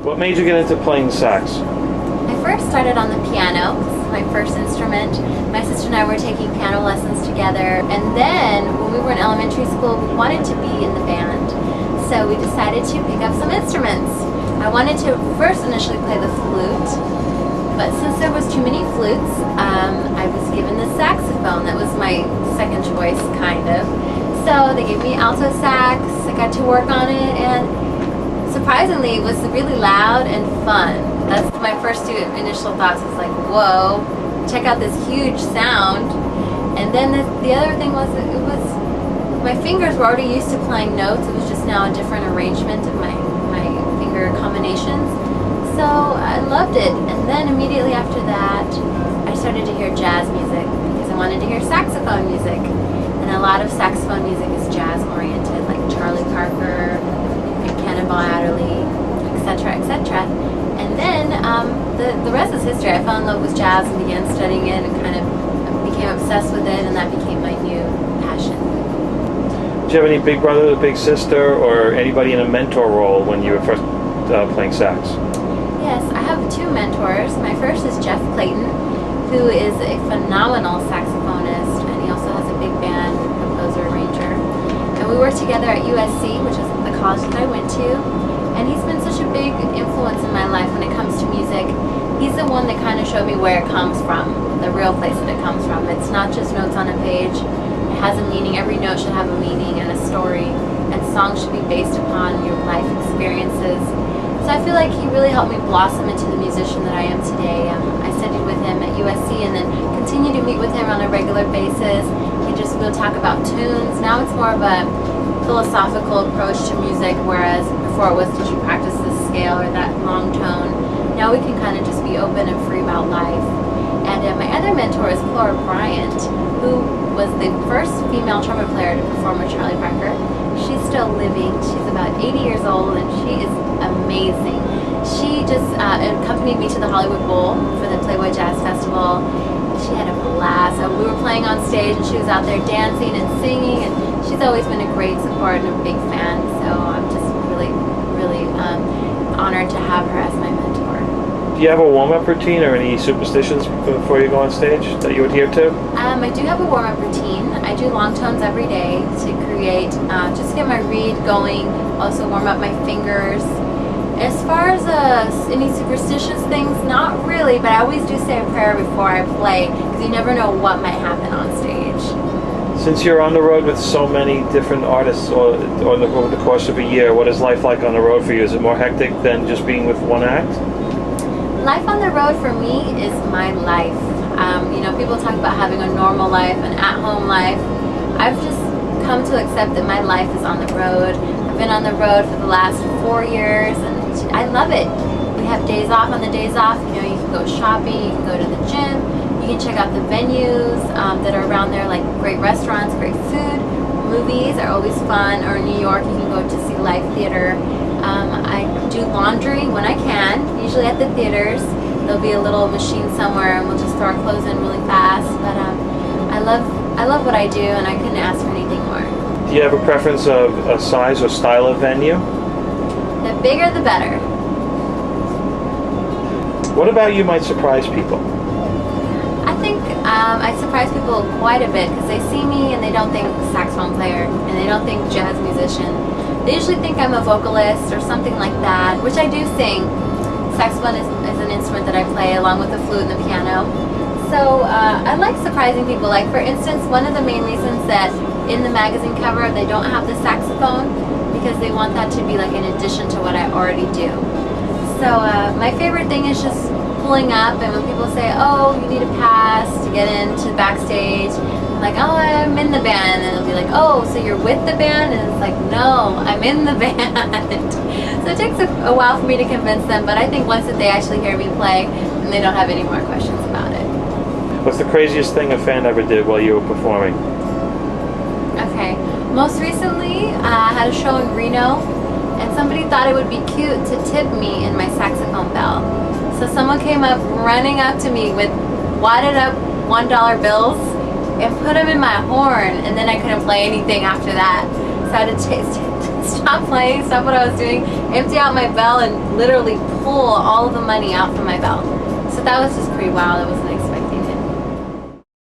What made you get into playing sax? I first started on the piano. This is my first instrument. My sister and I were taking piano lessons together, and then when we were in elementary school, we wanted to be in the band. So we decided to pick up some instruments. I wanted to first initially play the flute, but since there was too many flutes, I was given the saxophone. That was my second choice, kind of. So they gave me alto sax. I got to work on it, and surprisingly, it was really loud and fun. That's my first two initial thoughts. Was like, whoa, check out this huge sound. And then the other thing was, my fingers were already used to playing notes. It was just now a different arrangement of my finger combinations. So I loved it. And then immediately after that, I started to hear jazz music because I wanted to hear saxophone music. And a lot of saxophone music is jazz oriented, like Charlie Parker, Cannonball Adderley, etc., etc. And then the rest is history. I fell in love with jazz and began studying it and kind of became obsessed with it, and that became my new passion. Did you have any big brother or big sister or anybody in a mentor role when you were first playing sax? Yes, I have two mentors. My first is Jeff Clayton, who is a phenomenal saxophonist, and he also has a big band, composer, arranger. And we worked together at USC, which is the college that I went to. And he's been such a big influence in my life when it comes to music. He's the one that kind of showed me where it comes from, the real place that it comes from. It's not just notes on a page. It has a meaning. Every note should have a meaning and a story. And songs should be based upon your life experiences. So I feel like he really helped me blossom into the musician that I am today. I studied with him at USC and then continue to meet with him on a regular basis. We'll talk about tunes. Now it's more of a philosophical approach to music, whereas before it was, did you practice this scale or that long tone? Now we can kind of just be open and free about life. And my other mentor is Cora Bryant, who was the first female trumpet player to perform with Charlie Parker. She's still living. She's about 80 years old, and she is amazing. She just accompanied me to the Hollywood Bowl for the Playboy Jazz Festival. She had a blast. We were playing on stage, and she was out there dancing and singing, and she's always been a great support and a big fan. So I'm just really, really honored to have her as my mentor. Do you have a warm-up routine or any superstitions before you go on stage that you adhere to? I do have a warm-up routine. I do long tones every day to create, just get my reed going, also warm up my fingers. As far as any superstitious things, not really, but I always do say a prayer before I play because you never know what might happen on stage. Since you're on the road with so many different artists over the course of a year, what is life like on the road for you? Is it more hectic than just being with one act? Life on the road for me is my life. People talk about having a normal life, an at-home life. I've just come to accept that my life is on the road. I've been on the road for the last 4 years, and I love it. We have days off. On the days off, you can go shopping, you can go to the gym, you can check out the venues that are around there, like great restaurants, great food. Movies are always fun, or in New York, you can go to see live theater. I do laundry when I can, usually at the theaters. There'll be a little machine somewhere, and we'll just throw our clothes in really fast. But I love what I do, and I couldn't ask for anything more. Do you have a preference of a size or style of venue? The bigger, the better. What about you might surprise people? I think I surprise people quite a bit because they see me and they don't think saxophone player and they don't think jazz musician. They usually think I'm a vocalist or something like that, which I do sing. Saxophone is an instrument that I play along with the flute and the piano. So I like surprising people. Like, for instance, one of the main reasons that in the magazine cover they don't have the saxophone because they want that to be like an addition to what I already do. So my favorite thing is just pulling up, and when people say, oh, you need a pass to get into backstage, I'm like, oh, I'm in the band, and they'll be like, oh, so you're with the band? And it's like, no, I'm in the band. So it takes a while for me to convince them, but I think once that they actually hear me play, then they don't have any more questions about it. What's the craziest thing a fan ever did while you were performing? Okay, most recently I had a show in Reno, and somebody thought it would be cute to tip me in my saxophone bell. So someone came up running up to me with wadded up $1 bills and put them in my horn, and then I couldn't play anything after that. So decided to stop playing, stop what I was doing, empty out my bell, and literally pull all of the money out from my bell. So that was just pretty wild. I wasn't expecting